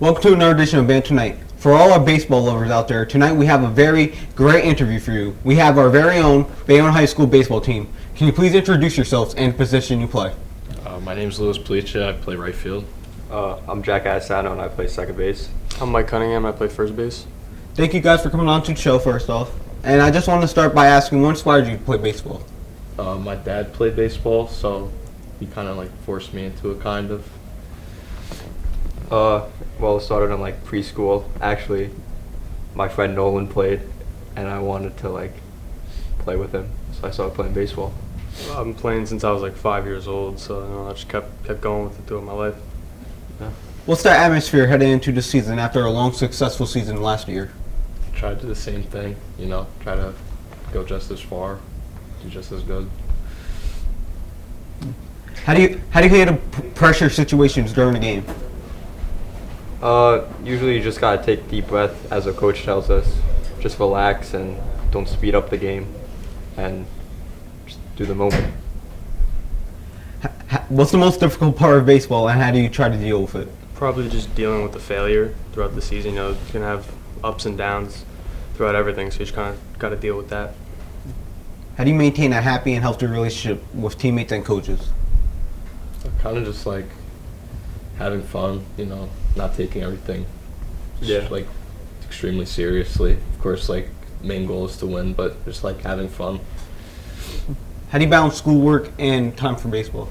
Welcome to another edition of Bayonne Tonight. For all our baseball lovers out there, tonight we have a very great interview for you. We have our very own Bayonne High School baseball team. Can you please introduce yourselves and the position you play? My name is Louis Palicia. I play right field. I'm Jack Asano and I play second base. I'm Mike Cunningham. I play first base. Thank you guys for coming on to the show first off. And I just want to start by asking, what inspired you to play baseball? My dad played baseball, so he kind of forced me into it, kind of. Well, it started in preschool. Actually, my friend Nolan played, and I wanted to play with him, so I started playing baseball. I've been playing since I was 5 years old, so I just kept going with it throughout my life. Yeah. What's the atmosphere heading into the season after a long, successful season last year? Try to do the same thing, try to go just as far, do just as good. How do you handle pressure situations during the game? Usually you just gotta take a deep breath, as a coach tells us. Just relax and don't speed up the game, and just do the moment. What's the most difficult part of baseball, and how do you try to deal with it? Probably just dealing with the failure throughout the season. You're gonna have ups and downs throughout everything, so you just kind of got to deal with that. How do you maintain a happy and healthy relationship with teammates and coaches? Kind of just having fun, not taking everything extremely seriously. Of course, main goal is to win, but just having fun. How do you balance schoolwork and time for baseball?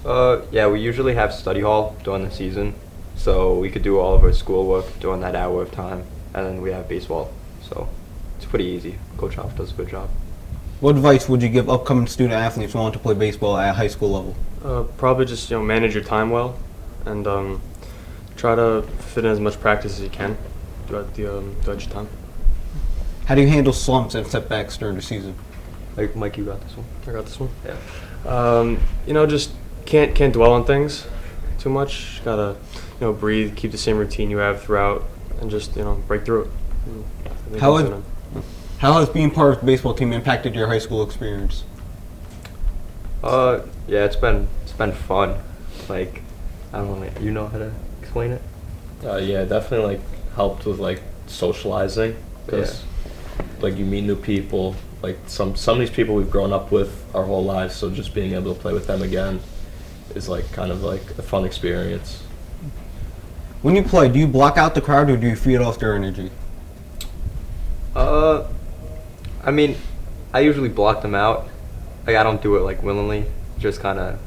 Yeah, we usually have study hall during the season, so we could do all of our schoolwork during that hour of time, and then we have baseball. So it's pretty easy. Coach Hoff does a good job. What advice would you give upcoming student athletes who want to play baseball at a high school level? Probably just manage your time well, and try to fit in as much practice as you can throughout your time. How do you handle slumps and setbacks during the season? Mike, you got this one. I got this one. Yeah. Just can't dwell on things too much. Gotta breathe, keep the same routine you have throughout, and just break through it. How has being part of the baseball team impacted your high school experience? Yeah, it's been fun. I don't know, you know how to explain it? Yeah, definitely helped with socializing, because you meet new people. Some of these people we've grown up with our whole lives, so just being able to play with them again is kind of a fun experience. When you play, do you block out the crowd or do you feed off their energy? I mean, I usually block them out. I don't do it willingly. Just kind of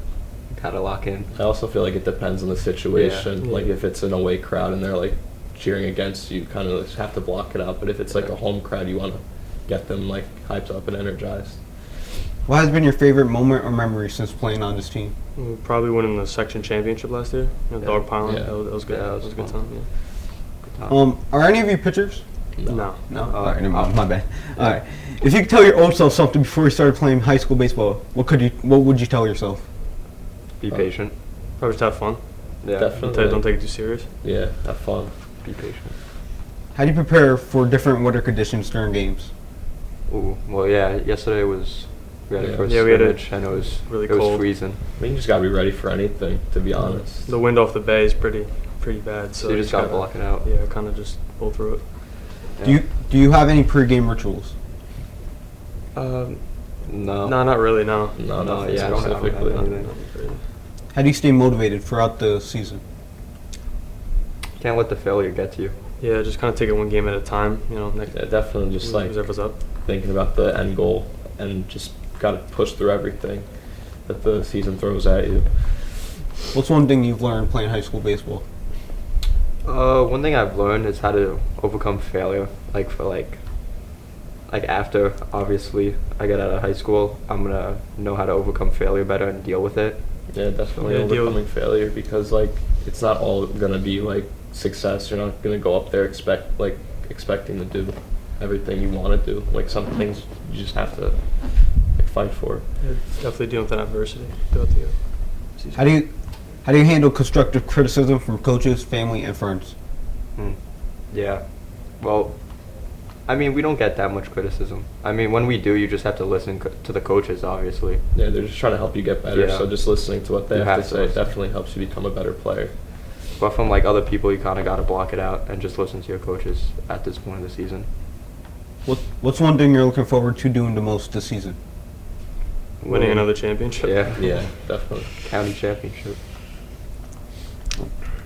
lock in. I also feel it depends on the situation. Yeah. If it's an away crowd and they're cheering against you, kind of have to block it out. But if it's a home crowd, you want to get them hyped up and energized. What has been your favorite moment or memory since playing on this team? Probably winning the section championship last year. Dog piling. Yeah. That was good. Yeah, That was a good time. Yeah. Are any of you pitchers? No. All right, never mind. My bad. All right. If you could tell your old self something before you started playing high school baseball, what would you tell yourself? Be patient. Probably just have fun. Yeah. Definitely. Don't take it too serious. Yeah, have fun. Be patient. How do you prepare for different weather conditions during games? Ooh, well, yeah. Yesterday we had a first Yeah, we had a scrimmage, and it was really it was cold. freezing. You just gotta be ready for anything, to be honest. The wind off the bay is pretty bad. So You just gotta block it out. Yeah, kind of just pull through it. Yeah. Do you have any pregame rituals? No. No, not really. No. No, No, nothing yeah, I don't have specifically. anything. How do you stay motivated throughout the season? Can't let the failure get to you. Yeah, just kind of take it one game at a time. Next Yeah, definitely just whoever's up. thinking about the end goal and just gotta push through everything that the season throws at you. What's one thing you've learned playing high school baseball? One thing I've learned is how to overcome failure. After, obviously, I get out of high school, I'm gonna know how to overcome failure better and deal with it. Yeah, definitely Yeah, overcoming failure, because it's not all gonna be success. You're not gonna go up there expecting to do everything you want to do. Some things you just have to fight for. Yeah, definitely dealing with that adversity throughout the season. How do you handle constructive criticism from coaches, family, and friends? Yeah. Well, we don't get that much criticism. When we do, you just have to listen to the coaches, obviously. Yeah, they're just trying to help you get better. Yeah. So just listening to what they You have have to to say listen. definitely helps you become a better player. But from like other people, you kind of got to block it out and just listen to your coaches at this point of the season. What's one thing you're looking forward to doing the most this season? Winning another championship. Yeah. Yeah, definitely. County championship.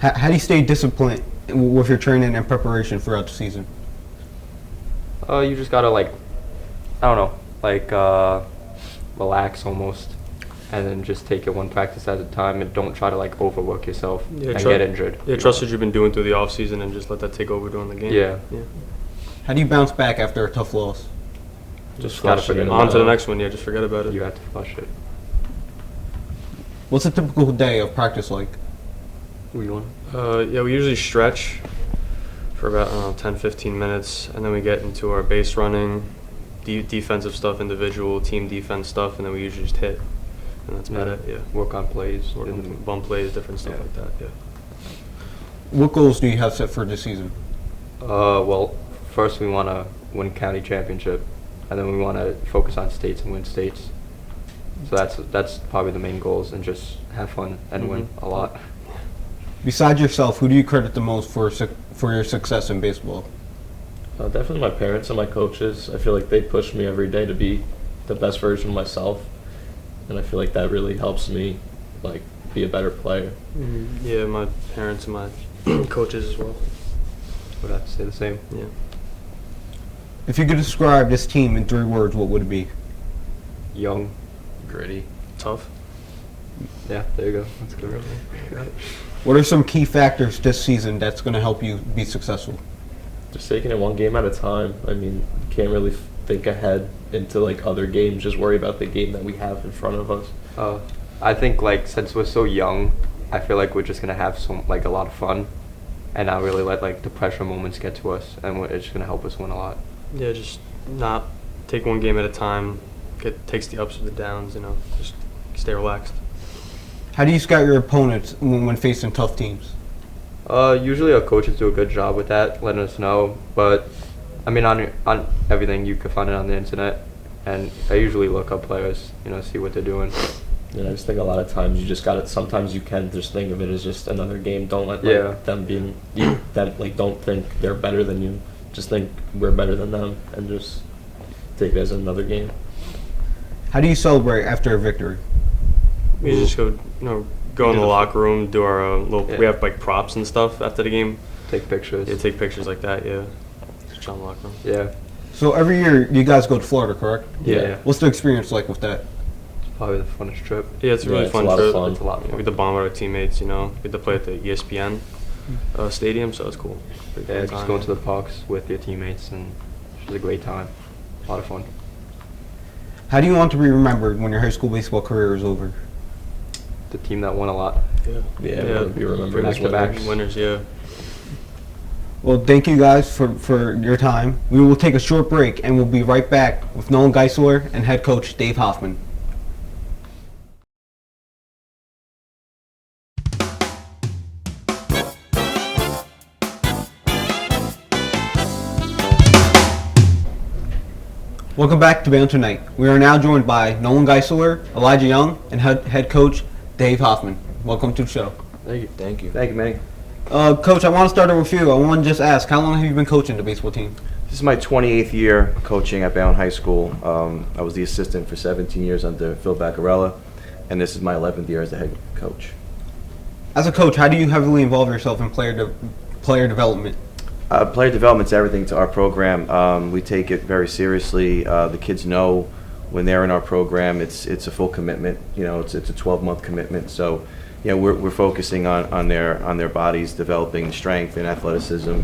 How do you stay disciplined with your training and preparation throughout the season? You just gotta like, I don't know, like relax almost, and then just take it one practice at a time, and don't try to like overwork yourself and get injured. Yeah, trust what you've been doing through the off season and just let that take over during the game. Yeah. How do you bounce back after a tough loss? Just gotta flush forget it about On to the out. next one. Yeah, just forget about it. You have to flush it. What's a typical day of practice like? Who you want? Yeah, we usually stretch for about, I don't know, 10, 15 minutes, and then we get into our base running, defensive stuff, individual, team defense stuff, and then we usually just hit. And that's about it, yeah. Work on plays. Work on bump plays, different stuff like that, yeah. What goals do you have set for this season? Well, first we want to win county championship, and then we want to focus on states and win states. So that's probably the main goals, and just have fun and win a lot. Besides yourself, who do you credit the most for your success in baseball? Definitely my parents and my coaches. I feel like they push me every day to be the best version of myself, and I feel like that really helps me like be a better player. Yeah, my parents and my coaches as well. Would have to say the same. Yeah. If you could describe this team in 3 words, what would it be? Young. Gritty. Tough. Yeah, there you go. That's good. What are some key factors this season that's going to help you be successful? Just taking it one game at a time. I mean, you can't really think ahead into like other games. Just worry about the game that we have in front of us. I think like since we're so young, I feel like we're just gonna have a lot of fun, and not really let like the pressure moments get to us, and it's just gonna help us win a lot. Yeah, just not take one game at a time. Takes the ups with the downs, just stay relaxed. How do you scout your opponents when facing tough teams? Usually our coaches do a good job with that, letting us know. But I mean, on everything you can find it on the internet, and I usually look up players, see what they're doing. And I just think a lot of times you just got to. Sometimes you can just think of it as just another game. Don't let them being them like. Don't think they're better than you. Just think we're better than them, and just take it as another game. How do you celebrate after a victory? We just go in the locker room, do our little. Yeah. We have like props and stuff after the game. Take pictures. Yeah, take pictures like that. Yeah, just chill in the locker room. Yeah. So every year you guys go to Florida, correct? Yeah. What's the experience like with that? It's probably the funnest trip. Yeah, it's a really it's fun a lot trip. of fun. It's a lot of We fun. get to bond with our teammates. We get to play at the ESPN stadium, so it's cool. Pretty Yeah, fun just time, going to the parks with your teammates, and it's just a great time. A lot of fun. How do you want to be remembered when your high school baseball career is over? The team that won a lot. Yeah, we'll be remembered as Back-to-backs. winners. Winners, yeah. Well, thank you guys for your time. We will take a short break and we'll be right back with Nolan Geisler and head coach Dave Hoffmann. Welcome back to Bayonne Tonight. We are now joined by Nolan Geisler, Elijah Young, and head coach Dave Hoffmann. Welcome to the show. Thank you. Thank you. Thank you, Manny. Coach, I want to start out with you. I want to just ask, how long have you been coaching the baseball team? This is my 28th year coaching at Bayonne High School. I was the assistant for 17 years under Phil Baccarella, and this is my 11th year as the head coach. As a coach, how do you heavily involve yourself in player development? Player development's everything to our program. We take it very seriously. The kids know when they're in our program, it's a full commitment. It's a 12-month commitment. So, we're focusing on their bodies, developing strength and athleticism.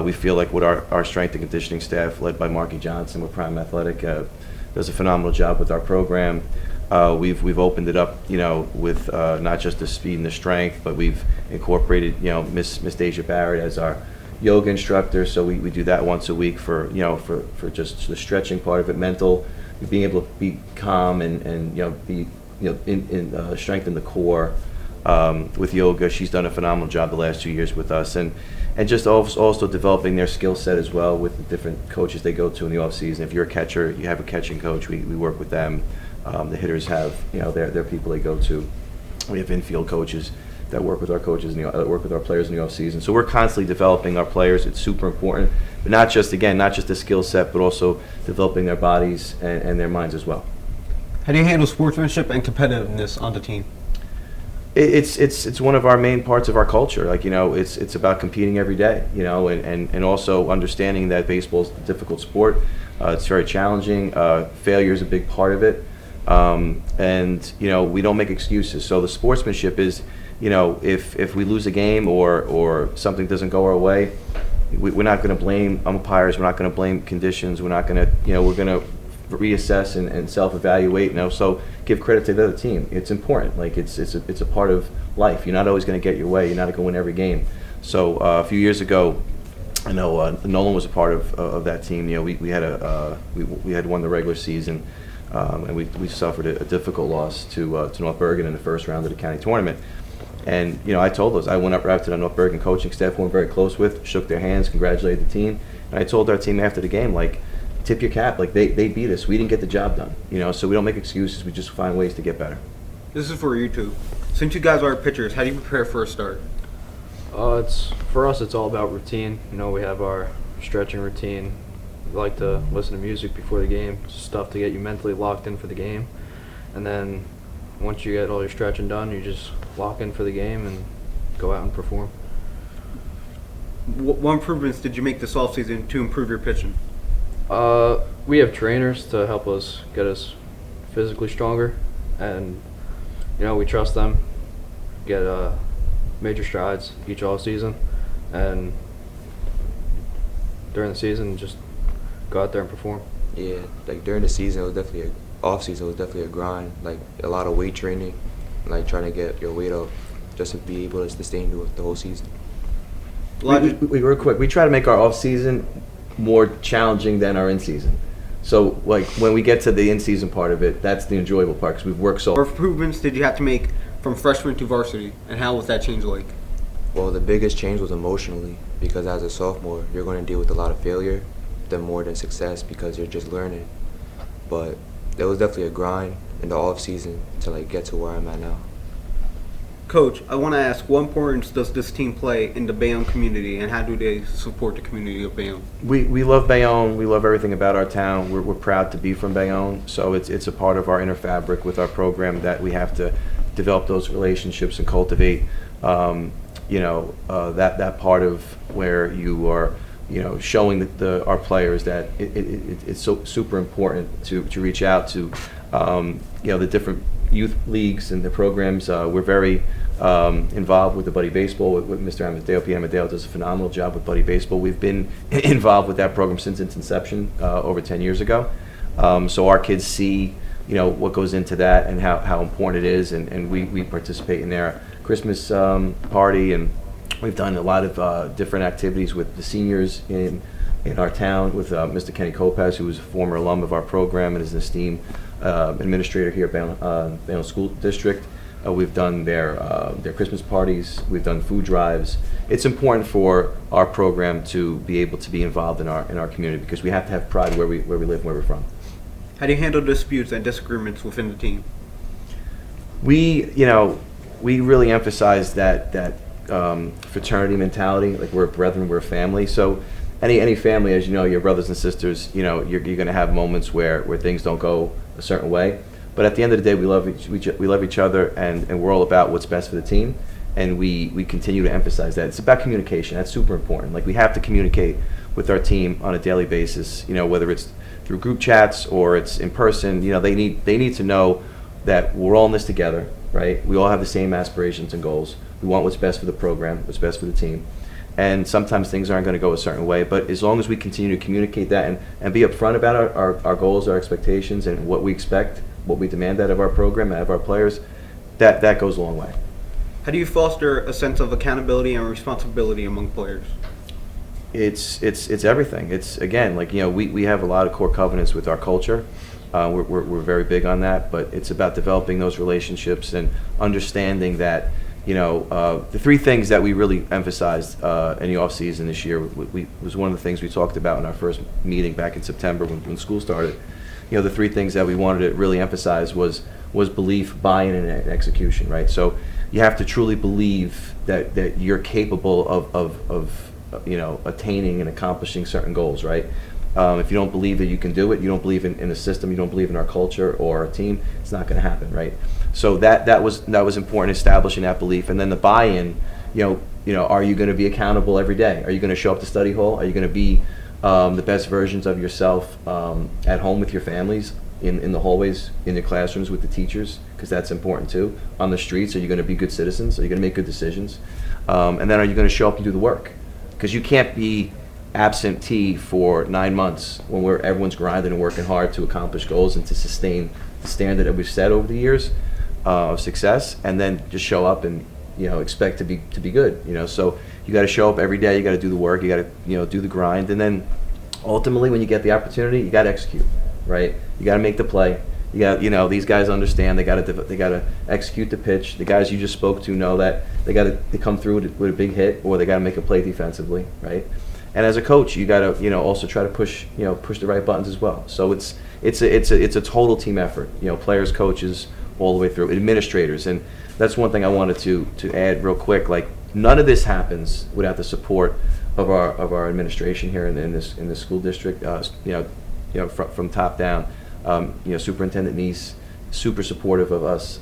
We feel like with our strength and conditioning staff, led by Marky Johnson with Prime Athletic, does a phenomenal job with our program. We've opened it up, with not just the speed and the strength, but we've incorporated, Miss Deja Barrett as our yoga instructor. So we do that once a week for just the stretching part of it, mental, being able to be calm and be strengthen the core. With yoga, she's done a phenomenal job the last 2 years with us, and just also developing their skill set as well with the different coaches they go to in the off season. If you're a catcher, you have a catching coach. We work with them. The hitters have their people they go to. We have infield coaches that work with our coaches and that work with our players in the off season. So we're constantly developing our players. It's super important, but not just the skill set, but also developing their bodies and their minds as well. How do you handle sportsmanship and competitiveness on the team? It's one of our main parts of our culture. Like, it's about competing every day, and also understanding that baseball is a difficult sport. It's very challenging. Failure is a big part of it. And we don't make excuses. So the sportsmanship is, if we lose a game or something doesn't go our way, we're not going to blame umpires. We're not going to blame conditions. We're not going to, we're going to reassess and self-evaluate, and also give credit to the other team. It's important. Like, it's a part of life. You're not always going to get your way. You're not going to win every game. So a few years ago, I know Nolan was a part of that team. We had won the regular season, and we suffered a difficult loss to North Bergen in the first round of the county tournament. And I told those, I went up right to the North Bergen coaching staff, who I'm very close with, shook their hands, congratulated the team, and I told our team after the game, like, tip your cap. Like, they beat us. We didn't get the job done. So we don't make excuses. We just find ways to get better. This is for you two. Since you guys are pitchers, how do you prepare for a start? For us, it's all about routine. We have our stretching routine. We like to listen to music before the game, stuff to get you mentally locked in for the game. And then once you get all your stretching done, you just lock in for the game and go out and perform. What improvements did you make this offseason to improve your pitching? We have trainers to help us get us physically stronger, and we trust them. Get major strides each off season, and during the season, just go out there and perform. Yeah, like during the season, it was definitely off season. It was definitely a grind. Like a lot of weight training, like trying to get your weight up, just to be able to sustain the whole season. We real quick. We try to make our off season more challenging than our in season. So, like, when we get to the in season part of it, that's the enjoyable part, because we've worked so. What improvements did you have to make from freshman to varsity, and how was that change like? Well, the biggest change was emotionally, because as a sophomore, you're going to deal with a lot of failure, then more than success, because you're just learning. But there was definitely a grind in the off season to get to where I'm at now. Coach, I want to ask, what importance does this team play in the Bayonne community, and how do they support the community of Bayonne? We love Bayonne. We love everything about our town. We're proud to be from Bayonne. So it's a part of our inner fabric with our program that we have to develop those relationships and cultivate. That part of where you are, showing our players that it's so super important to reach out to, the different youth leagues and the programs. We're very involved with the Buddy Baseball with Mr. Amadeo. Pete Amadeo does a phenomenal job with Buddy Baseball. We've been involved with that program since its inception over 10 years ago. So our kids see, what goes into that and how important it is, and we participate in their Christmas party, and we've done a lot of different activities with the seniors in our town with Mr. Kenny Kopaz, who was a former alum of our program and is an esteemed administrator here at Bayonne School District. We've done their Christmas parties. We've done food drives. It's important for our program to be able to be involved in our community, because we have to have pride where we live and where we're from. How do you handle disputes and disagreements within the team? We really emphasize that fraternity mentality. Like, we're brethren, we're a family. So any family, as you know, your brothers and sisters, you're going to have moments where things don't go a certain way. But at the end of the day, we love each other, and we're all about what's best for the team, and we continue to emphasize that. It's about communication. That's super important. Like, we have to communicate with our team on a daily basis, whether it's through group chats or it's in person. They need to know that we're all in this together, right? We all have the same aspirations and goals. We want what's best for the program, what's best for the team. And sometimes things aren't going to go a certain way, but as long as we continue to communicate that and be upfront about our goals, our expectations, and what we expect, what we demand out of our program, out of our players, that goes a long way. How do you foster a sense of accountability and responsibility among players? It's everything. It's, again, we have a lot of core covenants with our culture. We're very big on that, but it's about developing those relationships and understanding that the three things that we really emphasized in the off season this year was one of the things we talked about in our first meeting back in September when school started. The three things that we wanted to really emphasize was belief, buy-in, and execution, right? So, you have to truly believe that you're capable of attaining and accomplishing certain goals, right? If you don't believe that you can do it, you don't believe in the system, you don't believe in our culture or our team, it's not going to happen, right? So that was important, establishing that belief, and then the buy-in. Are you going to be accountable every day? Are you going to show up to study hall? Are you going to be the best versions of yourself at home with your families, in the hallways, in the classrooms with the teachers? Because that's important too. On the streets, are you going to be good citizens? Are you going to make good decisions? And then are you going to show up and do the work? Because you can't be absentee for 9 months when everyone's grinding and working hard to accomplish goals and to sustain the standard that we've set over the years of success, and then just show up and expect to be good. So you got to show up every day. You got to do the work. You got to do the grind, and then ultimately, when you get the opportunity, you got to execute. Right? You got to make the play. You got these guys understand they got to execute the pitch. The guys you just spoke to know that they come through with a big hit, or they got to make a play defensively. Right? And as a coach, you got to also try to push the right buttons as well. So it's a total team effort. Players, coaches, all the way through, administrators, and that's one thing I wanted to add real quick. Like, none of this happens without the support of our administration here in this school district. From top down. Superintendent Neese, super supportive of us.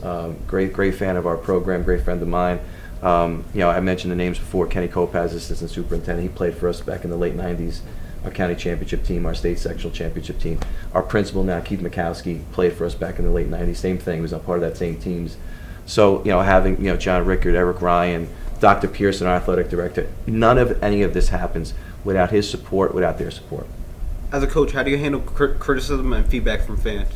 Great fan of our program. Great friend of mine. I mentioned the names before. Kenny Kopaz, assistant superintendent. He played for us back in the late '90s. Our county championship team, our state sectional championship team. Our principal now, Keith Mikowski, played for us back in the late '90s. Same thing. He was a part of that same teams. So having John Rickard, Eric Ryan, Dr. Pearson, our athletic director. None of any of this happens without his support, without their support. As a coach, how do you handle criticism and feedback from fans?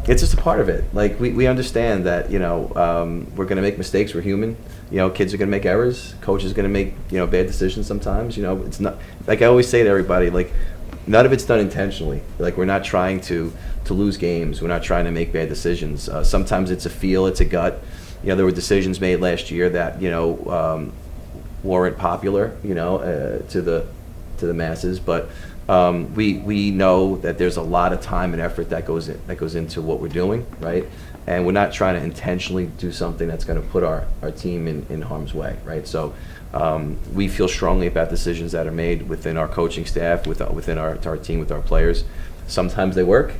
It's just a part of it. Like, we understand that we're going to make mistakes. We're human. Kids are going to make errors. Coaches are going to make bad decisions sometimes. It's not, like I always say to everybody, like, none of it's done intentionally. Like, we're not trying to lose games. We're not trying to make bad decisions. Sometimes it's a feel, it's a gut. There were decisions made last year that weren't popular to the masses, but we know that there's a lot of time and effort that goes into what we're doing, right? And we're not trying to intentionally do something that's going to put our team in harm's way, right? So we feel strongly about decisions that are made within our coaching staff, within our team, with our players. Sometimes they work,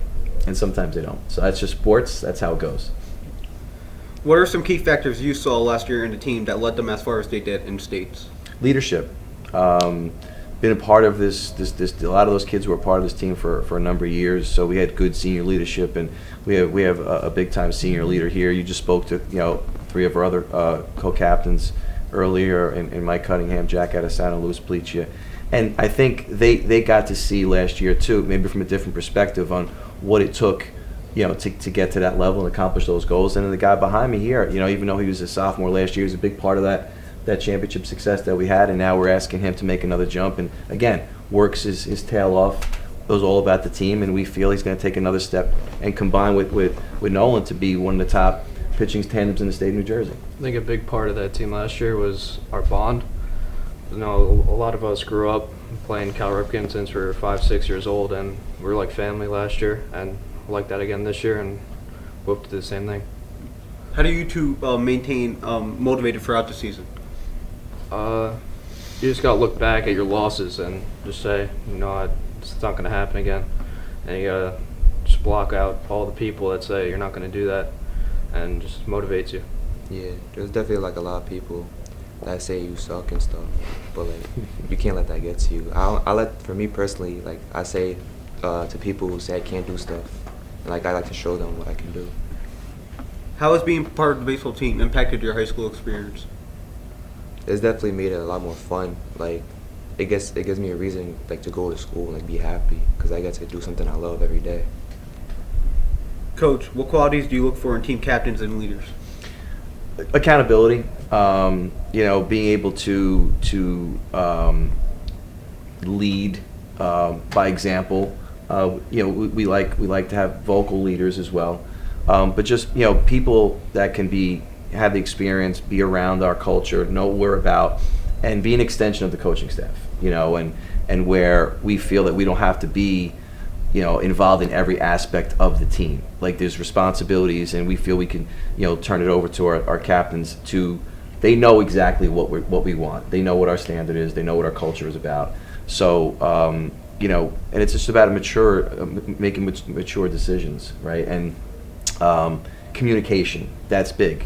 and sometimes they don't. So that's just sports. That's how it goes. What are some key factors you saw last year in the team that led them as far as they did in states? Leadership. Been a part of this. A lot of those kids were a part of this team for a number of years. So we had good senior leadership, and we have a big time senior leader here. You just spoke to 3 of our other co-captains earlier, and Mike Cunningham, Jack Adesano, Louis Plecia, and I think they got to see last year too, maybe from a different perspective on what it took, to get to that level and accomplish those goals. And then the guy behind me here, even though he was a sophomore last year, he was a big part of that championship success that we had, and now we're asking him to make another jump, and again, works his tail off. It was all about the team, and we feel he's going to take another step and combine with Nolan to be one of the top pitching tandems in the state of New Jersey. I think a big part of that team last year was our bond. A lot of us grew up playing Cal Ripken since we were 5-6 years old, and we were like family last year, and like that again this year, and we hope to do the same thing. How do you two maintain motivated throughout the season? You just gotta look back at your losses and just say, it's not gonna happen again. And you gotta just block out all the people that say you're not gonna do that, and just motivates you. Yeah, there's definitely like a lot of people that say you suck and stuff, but like you can't let that get to you. For me personally, like I say to people who say I can't do stuff, and like I like to show them what I can do. How has being part of the baseball team impacted your high school experience? It's definitely made it a lot more fun. Like it gives me a reason like to go to school and like be happy because I get to do something I love every day. Coach, what qualities do you look for in team captains and leaders? Accountability. Being able to lead by example. We like to have vocal leaders as well, but just people that can have the experience, be around our culture, know what we're about, and be an extension of the coaching staff. And where we feel that we don't have to be involved in every aspect of the team. Like there's responsibilities, and we feel we can, turn it over to our captains to. They know exactly what we want. They know what our standard is. They know what our culture is about. So, and it's just about making mature decisions, right? And communication, that's big.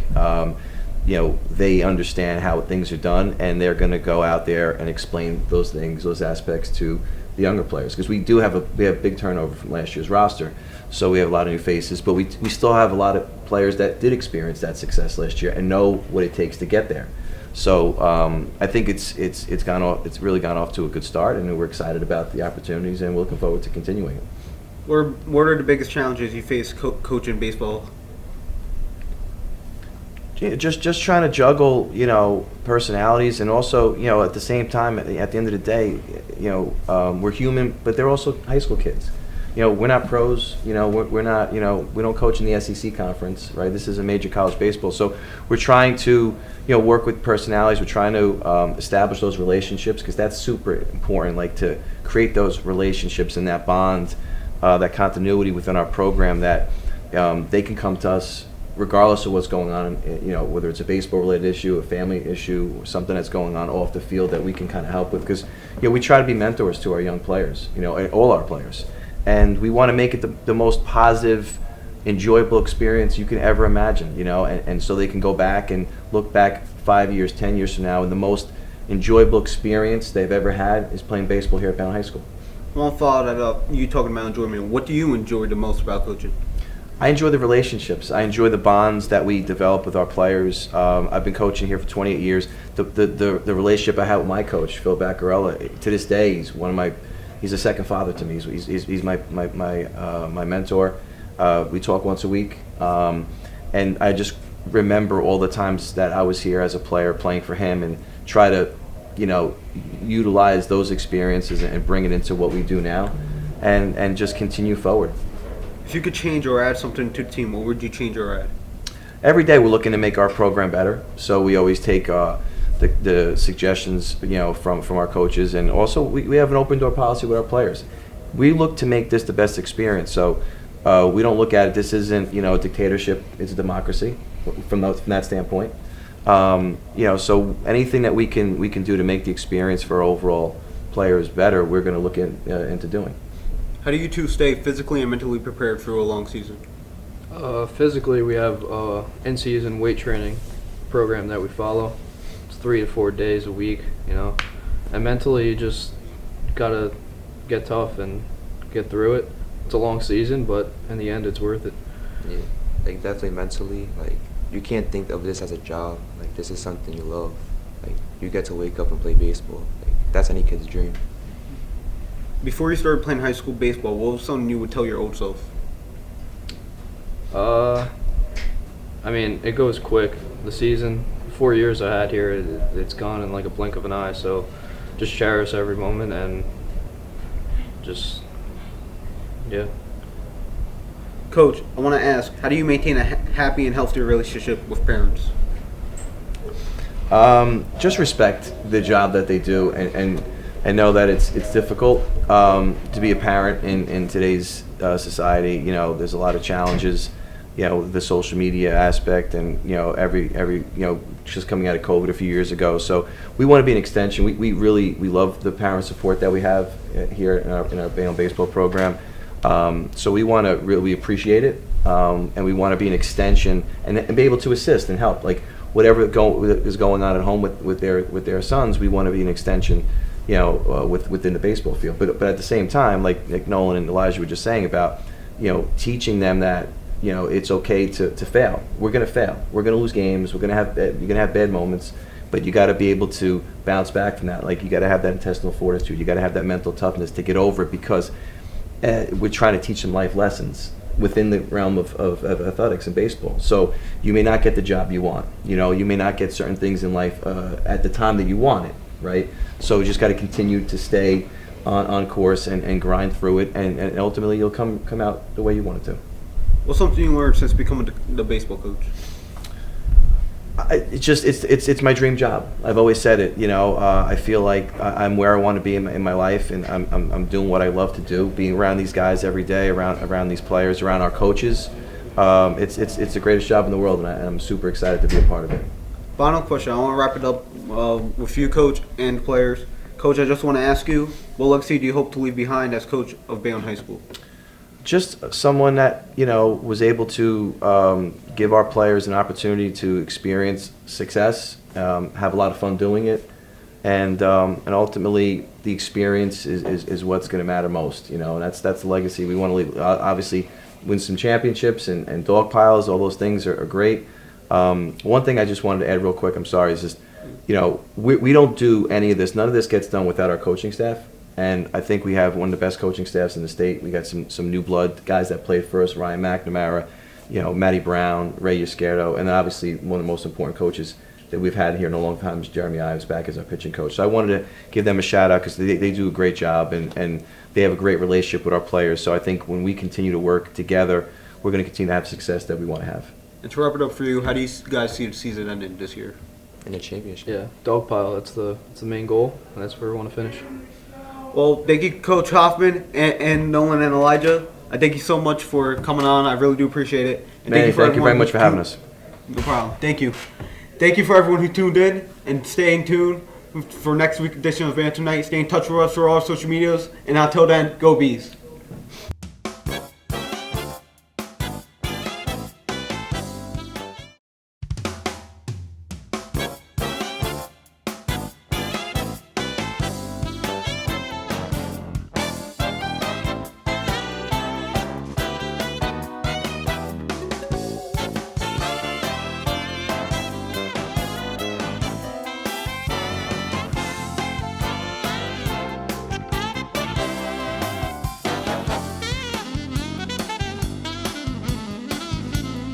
They understand how things are done, and they're going to go out there and explain those things, those aspects to the younger players, because we have big turnover from last year's roster, so we have a lot of new faces, but we still have a lot of players that did experience that success last year and know what it takes to get there. So I think it's really gone off to a good start, and we're excited about the opportunities, and we're looking forward to continuing it. What are the biggest challenges you face coaching baseball? Just trying to juggle, personalities, and also, at the same time, at the end of the day, we're human, but they're also high school kids. We're not pros. We're not. We don't coach in the SEC conference, right? This is a major college baseball, so we're trying to, work with personalities. We're trying to establish those relationships, because that's super important. Like to create those relationships and that bond, that continuity within our program, that they can come to us regardless of what's going on, whether it's a baseball-related issue, a family issue, or something that's going on off the field that we can kind of help with. Because we try to be mentors to our young players, all our players, and we want to make it the most positive, enjoyable experience you can ever imagine, and so they can go back and look back 5 years, 10 years from now, and the most enjoyable experience they've ever had is playing baseball here at Bayonne High School. I want to follow that up. You talking about enjoyment. What do you enjoy the most about coaching? I enjoy the relationships. I enjoy the bonds that we develop with our players. I've been coaching here for 28 years. The relationship I have with my coach, Phil Baccarella, to this day, he's a second father to me. He's my mentor. We talk once a week, and I just remember all the times that I was here as a player playing for him, and try to, utilize those experiences and bring it into what we do now, and just continue forward. If you could change or add something to the team, what would you change or add? Every day we're looking to make our program better, so we always take the suggestions from our coaches, and also we have an open door policy with our players. We look to make this the best experience, so we don't look at it, this isn't a dictatorship, it's a democracy from that standpoint. So anything that we can do to make the experience for our overall players better, we're going to look into doing. How do you two stay physically and mentally prepared through a long season? Physically, we have in-season weight training program that we follow. It's 3 to 4 days a week, And mentally, you just gotta get tough and get through it. It's a long season, but in the end, it's worth it. Yeah, definitely mentally, you can't think of this as a job. This is something you love. You get to wake up and play baseball. That's any kid's dream. Before you started playing high school baseball, what was something you would tell your old self? It goes quick. The season, 4 years I had here, it's gone in like a blink of an eye. So just cherish every moment and yeah. Coach, I want to ask, how do you maintain a happy and healthy relationship with parents? Just respect the job that they do, and know that it's difficult to be a parent in today's society. There's a lot of challenges, the social media aspect, and every just coming out of COVID a few years ago. So we want to be an extension. We love the parent support that we have here in our Bayonne baseball program. So we want to really appreciate it, and we want to be an extension and be able to assist and help. Whatever is going on at home with their sons, we want to be an extension, within the baseball field. But at the same time, like Nick Nolan and Elijah were just saying about, teaching them that, it's okay to fail. We're going to fail. We're going to lose games. You're going to have bad moments, but you got to be able to bounce back from that. You got to have that intestinal fortitude. You got to have that mental toughness to get over it, because we're trying to teach them life lessons within the realm of athletics and baseball. So you may not get the job you want. You may not get certain things in life at the time that you want it, right? So you just got to continue to stay on course and grind through it, and ultimately you'll come out the way you want it to. What's something you learned since becoming the baseball coach? It's my dream job. I've always said it. I feel like I'm where I want to be in my life, and I'm doing what I love to do. Being around these guys every day, around these players, around our coaches. It's the greatest job in the world, and I'm super excited to be a part of it. Final question. I want to wrap it up with you, Coach, and players. Coach, I just want to ask you, what legacy do you hope to leave behind as coach of Bayonne High School? Just someone that was able to give our players an opportunity to experience success, have a lot of fun doing it, and ultimately the experience is what's going to matter most. And that's the legacy we want to leave. Obviously, win some championships and dog piles. All those things are great. One thing I just wanted to add real quick. I'm sorry. Is just we don't do any of this. None of this gets done without our coaching staff. And I think we have one of the best coaching staffs in the state. We got some new blood, guys that played for us, Ryan McNamara, Matty Brown, Ray Yascardo, and then obviously one of the most important coaches that we've had here in a long time is Jeremy Ives back as our pitching coach. So I wanted to give them a shout out because they do a great job and they have a great relationship with our players. So I think when we continue to work together, we're going to continue to have success that we want to have. And to wrap it up for you, how do you guys see the season ending this year? In the championship. Yeah, dog pile. That's the main goal, and that's where we want to finish. Well, thank you, Coach Hoffman and Nolan and Elijah. I thank you so much for coming on. I really do appreciate it. And Thank you very much for having us. No problem. Thank you. Thank you for everyone who tuned in, and stay tuned for next week's edition of Bayonne Tonight. Stay in touch with us for all our social medias. And until then, go Bees.